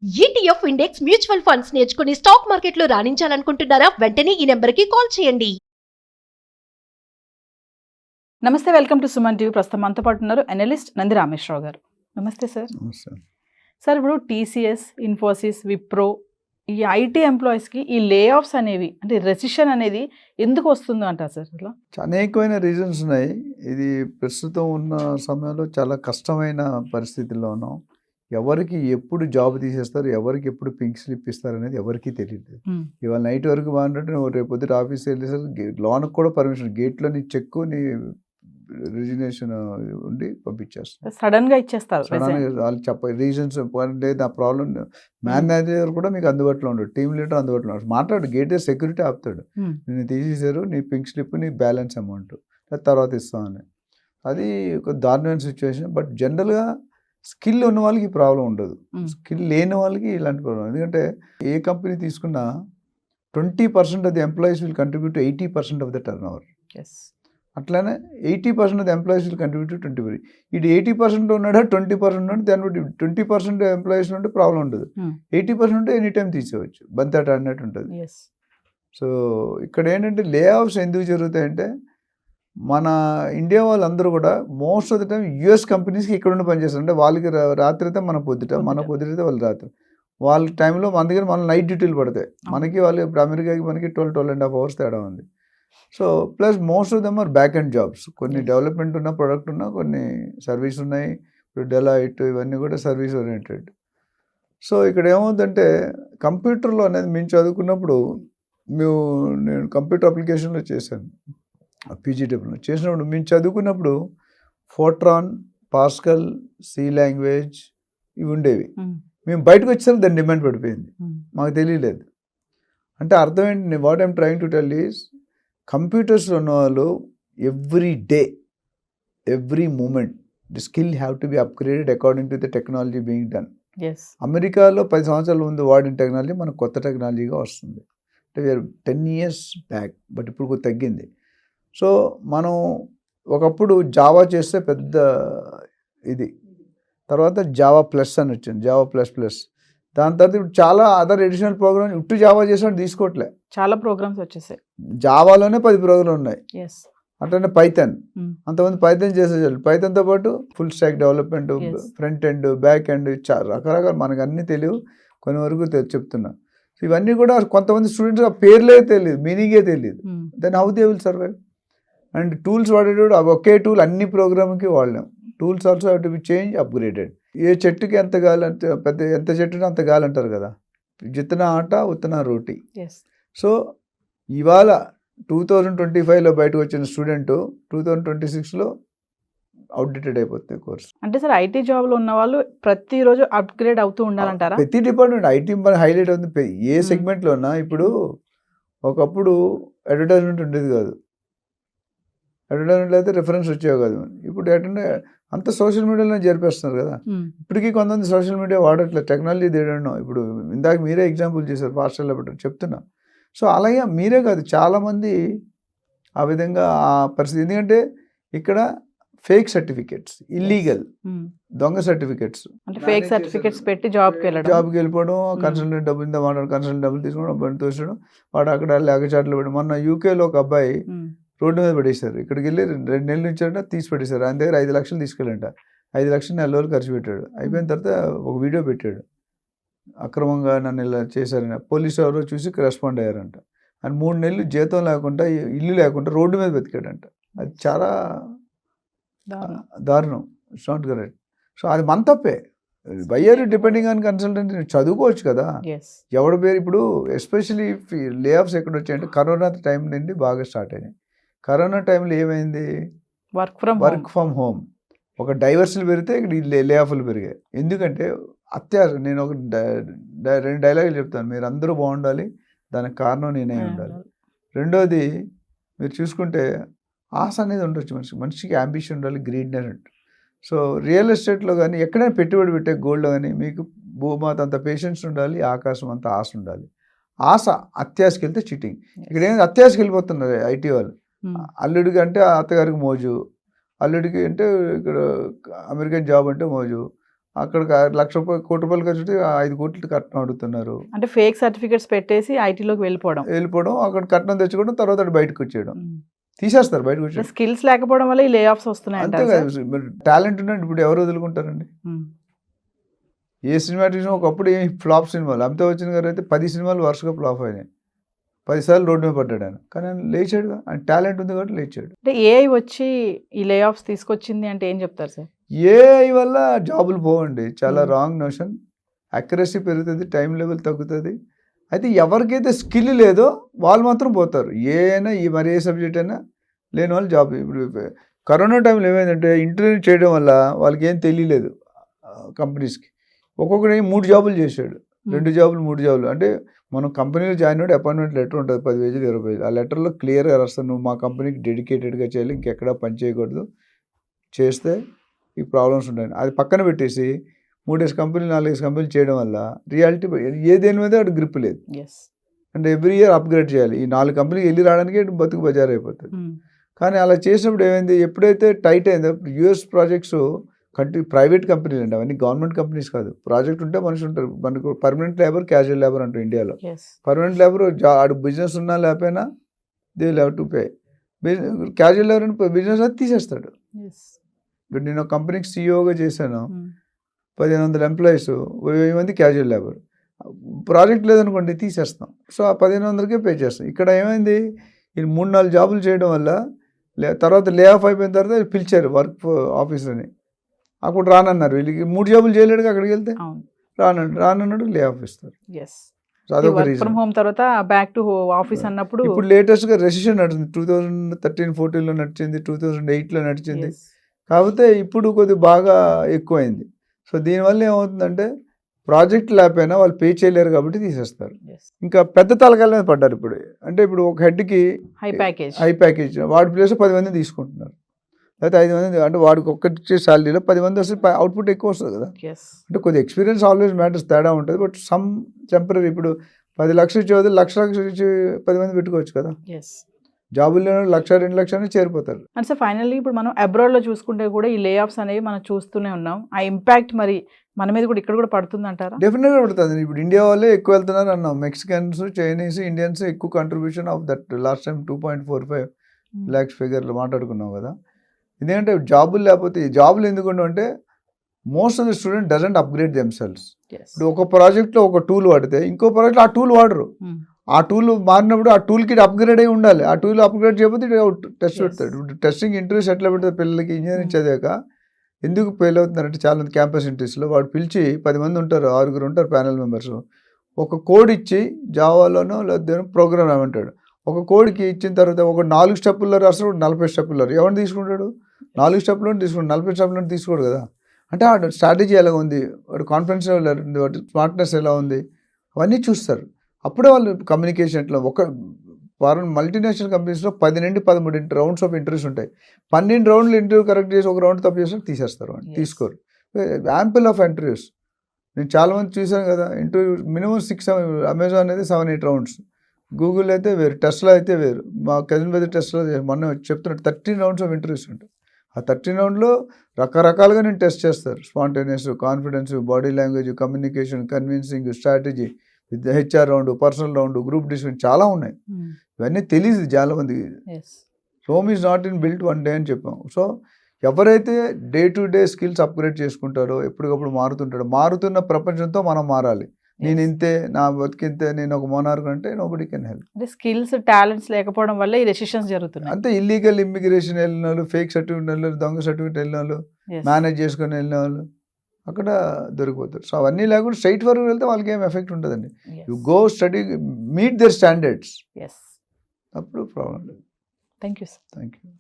ETF index mutual funds నేర్చుకుని stock మార్కెట్లో రాణించాలనుకుంటున్నారా? వెంటనే ఈ నెంబర్కి కాల్ చేయండి. నమస్తే, వెల్కమ్ టు సుమన్ టీవీ. ప్రస్తుతం మనతో పాటు ఉన్నారు అనలిస్ట్ నంది రామేశ్వరరావు గారు. నమస్తే సార్. సార్, ఇప్పుడు టీసీఎస్, ఇన్ఫోసిస్, విప్రో ఈ ఐటీ ఎంప్లాయీస్కి ఈ లే ఆఫ్స్ అనేవి, అంటే రెసిషన్ అనేది ఎందుకు వస్తుందో అంటారు సార్? ఇట్లా అనేకమైన రీజన్స్ ఉన్నాయి. ఇది ప్రస్తుతం ఉన్న సమయంలో చాలా కష్టమైన పరిస్థితుల్లో ఉన్నాం. ఎవరికి ఎప్పుడు జాబ్ తీసేస్తారు, ఎవరికి ఎప్పుడు పింక్ స్లిప్ ఇస్తారు అనేది ఎవరికీ తెలియదు. ఇవాళ నైట్ వరకు బాగుంటే నువ్వు రేపు పొద్దుట ఆఫీస్ వెళ్ళేసరికి లోనికి కూడా పర్మిషన్, గేట్లో నీ చెక్, నీ రిజిగ్నేషన్ ఉండి పంపించేస్తారు. సడన్ గా ఇచ్చేస్తారు. వాళ్ళు రీజన్స్ లేదు, నా ప్రాబ్లం. మేనేజర్ కూడా మీకు అందుబాటులో ఉండడు, టీమ్ లీడర్ అందుబాటులో ఉండడు. మాట్లాడు, గేట్ సెక్యూరిటీ ఆపుతాడు, నేను తీసేశారు, నీ పింక్ స్లిప్, నీ బ్యాలెన్స్ అమౌంట్ తర్వాత ఇస్తామని. అది ఒక దారుణమైన సిచ్యువేషన్. బట్ జనరల్గా స్కిల్ ఉన్న వాళ్ళకి ప్రాబ్లం ఉండదు, స్కిల్ లేని వాళ్ళకి ఇలాంటి ప్రాబ్లం. ఎందుకంటే ఏ కంపెనీ తీసుకున్నా 20% of the employees will contribute to 80% of the turn over. అట్లానే 80% of the employees will contribute to 20%. ఇది 80% ఉన్నాడా 20% ఉన్నాడు, దాన్ని బట్టి 20% ఎంప్లాయీస్ ఉంటే ప్రాబ్లం ఉండదు, 80% ఉంటే ఎనీ టైం తీసేవచ్చు, బంతాట అన్నట్టు ఉంటుంది. సో ఇక్కడ ఏంటంటే లే ఆఫ్స్ ఎందుకు జరుగుతాయంటే, మన ఇండియా వాళ్ళందరూ కూడా most of the time US కంపెనీస్కి ఇక్కడ ఉండి పనిచేస్తారు. అంటే వాళ్ళకి రాత్రి అయితే మన పొద్దుట, మన పొద్దుట వాళ్ళు రాత్రి. వాళ్ళ టైంలో మన దగ్గర మన నైట్ డ్యూటీలు పడతాయి. మనకి వాళ్ళు ఇప్పుడు అమెరికాకి మనకి 12.5 hours తేడా ఉంది. So plus most of them are backend jobs. కొన్ని డెవలప్మెంట్ ఉన్న ప్రొడక్ట్ ఉన్న, కొన్ని సర్వీస్ ఉన్నాయి. ఇప్పుడు డెలాయిట్ ఇవన్నీ కూడా సర్వీస్ ఓరియంటెడ్. సో ఇక్కడ ఏమవుతుందంటే, కంప్యూటర్లో అనేది మేము చదువుకున్నప్పుడు, నేను కంప్యూటర్ అప్లికేషన్లో చేశాను, పీజీడబ్ల్యూలో చేసినప్పుడు. మేము చదువుకున్నప్పుడు ఫోర్ట్రాన్, పాస్కల్, సి లాంగ్వేజ్ ఇవి ఉండేవి. మేము బయటకు వచ్చేసరికి దాని డిమాండ్ పడిపోయింది, మాకు తెలియలేదు. అంటే అర్థం ఏంటి, what I'm trying to tell is, కంప్యూటర్స్లో ఉన్న వాళ్ళు every day, every moment the skill have to be upgraded according to the technology being done. అమెరికాలో 10 సంవత్సరాల ముందు వాడిన టెక్నాలజీ మనకు కొత్త టెక్నాలజీగా వస్తుంది. అంటే వీఆర్ 10 years బ్యాక్, బట్ ఇప్పుడు కొద్ది తగ్గింది. సో మనం ఒకప్పుడు జావా చేస్తే పెద్ద ఇది, తర్వాత జావా ప్లస్ అని వచ్చింది, జావా ప్లస్. దాని తర్వాత ఇప్పుడు చాలా అదర్ ఎడిషనల్ ప్రోగ్రామ్ ఇటు జావా చేసినట్టు తీసుకోవట్లే, చాలా ప్రోగ్రామ్స్ వచ్చేసాయి. జావాలోనే 10 ప్రోగ్రామ్ ఉన్నాయి. అట్లనే పైథాన్, అంతమంది పైథాన్ చేసేవాళ్ళు. పైథాన్తో పాటు full stack development, front end, back end, రకరకాల, మనకు అన్నీ తెలియవు, కొన్ని వరకు చెప్తున్నా. సో ఇవన్నీ కూడా కొంతమంది స్టూడెంట్స్ ఆ పేర్లే తెలియదు, మీనింగే తెలియదు. Then how they will survive? And tools వాడేటప్పుడు ఒకే టూల్ అన్ని ప్రోగ్రామ్కి వాడలేం. Tools also have to be change, upgraded. ఏ చెట్టుకి ఎంత గాలంటే, ఎంత చెట్టుని అంత గాలంటారు కదా, జితన ఆట ఉత్తన రోటీ. సో ఇవాళ 2025లో బయటకు వచ్చిన స్టూడెంట్ 2026లో అవుట్డేటెడ్ అయిపోతుంది కోర్స్. అంటే సార్, ఐటీ జాబ్లో ఉన్న వాళ్ళు ప్రతిరోజు అప్గ్రేడ్ అవుతూ ఉండాలంటారా? ప్రతి డిపార్ట్మెంట్ ఐటీ మన హైలైట్ అవుతుంది, ఏ సెగ్మెంట్లో ఉన్నా. ఇప్పుడు ఒకప్పుడు అడ్వర్టైజ్మెంట్ ఉండేది కాదు, అడ్వర్టైజ్మెంట్లో అయితే రిఫరెన్స్ వచ్చేవి కాదు. ఇప్పుడు ఏంటంటే అంత సోషల్ మీడియాలో జరిపేస్తున్నారు కదా. ఇప్పటికీ కొంతమంది సోషల్ మీడియా వాడట్లేదు, టెక్నాలజీ తేడను. ఇప్పుడు ఇందాక మీరే ఎగ్జాంపుల్ చేశారు, పాస్టర్లో పెట్టారు, చెప్తున్నా. సో అలాగే మీరే కాదు, చాలామంది ఆ విధంగా ఆ పరిస్థితి. ఎందుకంటే ఇక్కడ ఫేక్ సర్టిఫికేట్స్, ఇల్లీగల్ దొంగ సర్టిఫికేట్స్, ఫేక్ సర్టిఫికేట్స్ పెట్టి జాబ్కి వెళ్ళిపోవడం, కన్సల్టెంట్ డబ్బులు ఇంత మాట్లాడు, కన్సల్టెంట్ డబ్బులు తీసుకోవడం, బండి తోసడం, వాడు అక్కడ లేకచాట్లు పెట్టడం. మొన్న యూకేలో ఒక అబ్బాయి రోడ్డు మీద పడేశారు, ఇక్కడికి వెళ్ళి 2 నెలల నుంచి తీసి పెట్టేశారు. ఆయన దగ్గర 5 లక్షలు తీసుకెళ్ళంట, 5 లక్షలు నెల రోజులు ఖర్చు పెట్టాడు. అయిపోయిన తర్వాత ఒక వీడియో పెట్టాడు, అక్రమంగా నన్ను ఇలా చేశారని. పోలీసు ఎవరో చూసి రెస్పాండ్ అయ్యారంట. ఆయన 3 నెలలు జీతం లేకుండా, ఇల్లు లేకుండా రోడ్డు మీద బతికాడంట. అది చాలా దారుణం, ఇట్స్ నాట్ కరెక్ట్. సో అది మన తప్పే. Why are you depending on consultant? చదువుకోవచ్చు కదా. ఎవరి పేరు ఇప్పుడు ఎస్పెషలీ లే ఆఫ్స్ ఎక్కడ వచ్చాయంటే, కరోనా టైం నుండి బాగా స్టార్ట్ అయినాయి. కరోనా టైంలో ఏమైంది, వర్క్ ఫ్రమ్ హోమ్. ఒక డైవర్సిటీలు పెరిగితే ఇక్కడ లే ఆఫ్లు పెరిగాయి. ఎందుకంటే అత్యాశ. నేను ఒక 2 డైలాగులు చెప్తాను, మీరు అందరూ బాగుండాలి, దానికి కారణం నేనే ఉండాలి. రెండోది, మీరు చూసుకుంటే ఆశ అనేది ఉండొచ్చు, మనిషికి అంబిషన్ ఉండాలి, గ్రీడ్నెస్ ఉంటుంది. సో రియల్ ఎస్టేట్లో కానీ ఎక్కడైనా పెట్టుబడి పెట్టే గోల్డ్లో కానీ మీకు భూమాత అంత పేషెన్స్ ఉండాలి, ఆకాశం అంత ఆశ ఉండాలి. ఆశ అత్యాశకి వెళ్తే చీటింగ్. ఇక్కడ ఏంటి, అత్యాశకి వెళ్ళిపోతున్నారు ఐటీ వాళ్ళు. అల్లుడికి అంటే అత్తగారికి మోజు, అల్లుడికి అంటే ఇక్కడ అమెరికన్ జాబ్ అంటే మోజు, అక్కడ ₹1,00,000 కోటి రూపాయలు ఖర్చు పెట్టి 5 కోట్లు కట్నం అడుగుతున్నారు. అంటే ఫేక్ సర్టిఫికేట్స్ పెట్టేసి ఐటీలోకి వెళ్ళిపోవడం. అక్కడ కట్నం తెచ్చుకోవడం, తర్వాత అటు బయటకు వచ్చేయడం, తీసేస్తారు బయటకు వచ్చేయడం. స్కిల్స్ లేకపోవడం వల్ల ఈ లే ఆఫ్స్ వస్తున్నాయి. అంతే కదా, టాలెంట్ ఉండండి ఇప్పుడు ఎవరు వదులుకుంటారండి? ఏ సినిమా తీసినా ఒకప్పుడు ఏం ఫ్లాప్ సినిమాలు, అమితాబ్ బచ్చన్ గారు అయితే 10 సినిమాలు వరుసగా ఫ్లాప్ అయినాయి, 10 సార్లు రోడ్డు మీద పడ్డాడు ఆయన. కానీ ఆయన లేచాడుగా, ఆయన టాలెంట్ ఉంది కాబట్టి లేచాడు. అంటే ఏఐ వచ్చి ఈ లే ఆఫ్స్ తీసుకొచ్చింది అంటే ఏం చెప్తారు సార్? ఏఐ వల్ల జాబులు పోవండి, చాలా రాంగ్ నోషన్. అక్యురసీ పెరుగుతుంది, టైం లెవెల్ తగ్గుతుంది. అయితే ఎవరికైతే స్కిల్ లేదో వాళ్ళు మాత్రం పోతారు. ఏ అయినా మరి ఏ సబ్జెక్ట్ అయినా లేని వాళ్ళు జాబ్. ఇప్పుడు కరోనా టైంలో ఏమైందంటే ఇంటర్వ్యూ చేయడం వల్ల వాళ్ళకి ఏం తెలియలేదు కంపెనీస్కి. ఒక్కొక్కటి 3 జాబులు చేశాడు, 2 జాబులు 3 జాబులు. అంటే మనం కంపెనీలో జాయిన్ అయ్యి అపాయింట్మెంట్ లెటర్ ఉంటుంది 10 పేజీలు 20 పేజీలు. ఆ లెటర్లో క్లియర్గా రాస్తాను, నువ్వు మా కంపెనీకి డెడికేటెడ్గా చేయాలి, ఇంకెక్కడా పని చేయకూడదు, చేస్తే ఈ ప్రాబ్లమ్స్ ఉంటాయి. అది పక్కన పెట్టేసి 3 కంపెనీలు 4 కంపెనీలు చేయడం వల్ల రియాలిటీ ఏదేని మీద అటు గ్రిప్ లేదు. అంటే ఎవ్రీ ఇయర్ అప్గ్రేడ్ చేయాలి. ఈ 4 కంపెనీకి వెళ్ళి రావడానికి బతుకు బజార్ అయిపోతుంది. కానీ అలా చేసినప్పుడు ఏమైంది, ఎప్పుడైతే టైట్ అయిందో యుఎస్ ప్రాజెక్ట్స్ ప్రైవేట్ కంపెనీలు అండి, అవన్నీ గవర్నమెంట్ కంపెనీస్ కాదు. ప్రాజెక్ట్ ఉంటే మనిషి ఉంటారు, మనకు పర్మనెంట్ లేబర్, క్యాజువల్ లేబర్ అంటూ ఇండియాలో. పర్మనెంట్ లేబర్ ఆడు బిజినెస్ ఉన్నా లేకపోయినా they have to pay. Casual labour business అది తీసేస్తాడు. ఇప్పుడు నేను ఒక కంపెనీకి సీఈఓగా చేశాను, 1500 ఎంప్లాయీస్, 1000 మంది క్యాజువల్ లేబర్. ప్రాజెక్ట్ లేదనుకోండి తీసేస్తాం, సో ఆ 1500కే పే చేస్తాం. ఇక్కడ ఏమైంది, ఈ 3-4 జాబులు చేయడం వల్ల తర్వాత లే ఆఫ్ అయిపోయిన తర్వాత పిలిచారు వర్క్ ఆఫీసర్ని, అప్పుడు రానన్నారు. వీళ్ళకి 3 జాబులు చేయలేడుగా, అక్కడికి వెళ్తే రానన్నాడు, లే ఆఫ్ ఇస్తారు. అదొక రీజన్. తర్వాత బ్యాక్ టు ఆఫీస్ అన్నప్పుడు ఇప్పుడు లేటెస్ట్గా రెసిషన్ నడుస్తుంది, 2013-14లో నడిచింది, 2008లో నడిచింది. కాకపోతే ఇప్పుడు కొద్దిగా బాగా ఎక్కువైంది. సో దీనివల్ల ఏమవుతుందంటే ప్రాజెక్ట్ లేకపోయినా వాళ్ళు పే చేయలేరు కాబట్టి తీసేస్తారు. ఇంకా పెద్ద తలకాయల మీద పడ్డారు ఇప్పుడు. అంటే ఇప్పుడు ఒక హెడ్కి హై ప్యాకేజ్ వాడి ప్లేస్ 10 మంది తీసుకుంటున్నారు, లేకపోతే 5 మంది. అంటే వాడికి ఒక్కటి శాలరీలో 10 మంది వస్తే అవుట్పుట్ ఎక్కువ వస్తుంది కదా. అంటే కొద్ది ఎక్స్పీరియన్స్ ఆల్వేస్ మ్యాటర్స్, తేడా ఉంటుంది. బట్ సమ్ టెంపరీ, ఇప్పుడు 10 లక్షలు ఇచ్చే వదిలి 1,00,000 ఇచ్చి 10 మంది పెట్టుకోవచ్చు కదా. జాబులు లేని 1,00,000-2 లక్షలు చేరిపోతారు. అంటే సార్ ఫైనల్లీ ఇప్పుడు మనం అబ్రాడ్లో చూసుకుంటే కూడా ఈ లే ఆఫ్స్ అనేవి మనం చూస్తూనే ఉన్నాం. ఆ ఇంపాక్ట్ మరి మన మీద కూడా ఇక్కడ కూడా పడుతుంది అంటారా? డెఫినెట్గా పడుతుంది. ఇప్పుడు ఇండియా వాళ్ళే ఎక్కువ వెళ్తున్నారు అన్నాం. మెక్సికన్స్, చైనీస్, ఇండియన్స్ ఎక్కువ contribution of that. Last time 2.45 lakhs ఫిగర్లు మాట్లాడుకున్నాం కదా. ఎందుకంటే జాబులు లేకపోతే, జాబులు ఎందుకంటే అంటే most of the student doesn't upgrade themselves. ఇప్పుడు ఒక ప్రాజెక్ట్లో ఒక టూల్ వాడితే ఇంకో ప్రాజెక్ట్లో ఆ టూల్ వాడరు. ఆ టూల్ మారినప్పుడు ఆ టూల్ కిట్ అప్గ్రేడ్ అయి ఉండాలి. ఆ టూల్ అప్గ్రేడ్ చేయకపోతే టెస్ట్ పెడతాడు. ఇప్పుడు టెస్టింగ్ ఇంటర్వ్యూస్ ఎట్లా పెడతారు పిల్లలకి? ఇంజనీరింగ్ చదివాక ఎందుకు ఫెయిల్ అవుతున్నారంటే చాలా మంది క్యాంపస్ ఇంటర్వ్యూస్లో వాడు పిలిచి 10 మంది ఉంటారు, 6 ఉంటారు ప్యానల్ మెంబర్స్. ఒక కోడ్ ఇచ్చి జావాలోనో లేదా ప్రోగ్రామ్ ఏమంటాడు, ఒక కోడ్కి ఇచ్చిన తర్వాత ఒక 4 స్టెప్పుల్లో రాస్తాడు, 40 స్టెప్పుల్లో ఎవరిని తీసుకుంటాడు? 4 స్టెప్లో తీసుకుంటాడు, 40 స్టెప్లో తీసుకోడు కదా. అంటే ఆ స్ట్రాటజీ ఎలా ఉంది, వాడు కాన్ఫిడెన్స్ ఎలా ఉంది, వాటి స్మార్ట్నెస్ ఎలా ఉంది, అవన్నీ చూస్తారు. అప్పుడే వాళ్ళు కమ్యూనికేషన్ ఎట్లా. ఒక ఫారెన్ మల్టీనేషనల్ కంపెనీస్లో 10 నుండి 13 రౌండ్స్ ఆఫ్ ఇంటర్వ్యూస్ ఉంటాయి. 12 రౌండ్లు ఇంటర్వ్యూ కరెక్ట్ చేసి ఒక రౌండ్ తప్పు చేస్తే తీసేస్తారు, అని తీసుకోరు. యాంపుల్ ఆఫ్ ఇంటర్వ్యూస్ నేను చాలామంది చూసాను కదా. ఇంటర్వ్యూ మినిమం 6-7, అమెజాన్ అనేది 7-8 రౌండ్స్, గూగుల్ అయితే వేరు, టెస్లా అయితే వేరు. మా కజిన్ బ్రదర్ టెస్లా మొన్న చెప్తున్నట్టు 13 రౌండ్స్ ఆఫ్ ఇంటర్వ్యూస్ ఉంటాయి. ఆ 13 రౌండ్లో రకరకాలుగా నేను టెస్ట్ చేస్తారు. Spontaneous, confidence, body language, communication, convincing, strategy, HR round, personal round, group discussion, చాలా ఉన్నాయి. ఇవన్నీ తెలియదు చాలా మందికి. Rome is not in built one day అని చెప్పాం. సో ఎవరైతే day to day skills upgrade చేసుకుంటారో, ఎప్పటికప్పుడు మారుతుంటాడో, మారుతున్న ప్రపంచంతో మనం మారాలి. నేను ఇంతే, నా బతికింతే, నేను ఒక మోనార్క్ అంటే నోబడీ కెన్ హెల్ప్. అంటే స్కిల్స్, టాలెంట్స్ లేకపోవడం వల్ల ఈ రెసిషన్స్ జరుగుతున్నాయి. అంతే ఇల్లీగల్ ఇమ్మిగ్రేషన్ వెళ్ళిన వాళ్ళు, ఫేక్ సర్టిఫికేట్ వెళ్ళిన వాళ్ళు, దొంగ సర్టిఫికేట్ వెళ్ళిన వాళ్ళు, మేనేజ్ చేసుకొని వెళ్ళిన వాళ్ళు అక్కడ దొరికిపోతారు. సో అవన్నీ లేకుండా స్ట్రైట్ వరకు వెళ్తే వాళ్ళకి ఏం ఎఫెక్ట్ ఉంటుందండి. You go study, meet their standards, అప్పుడు ప్రాబ్లం లేదు. Thank you sir. Thank you.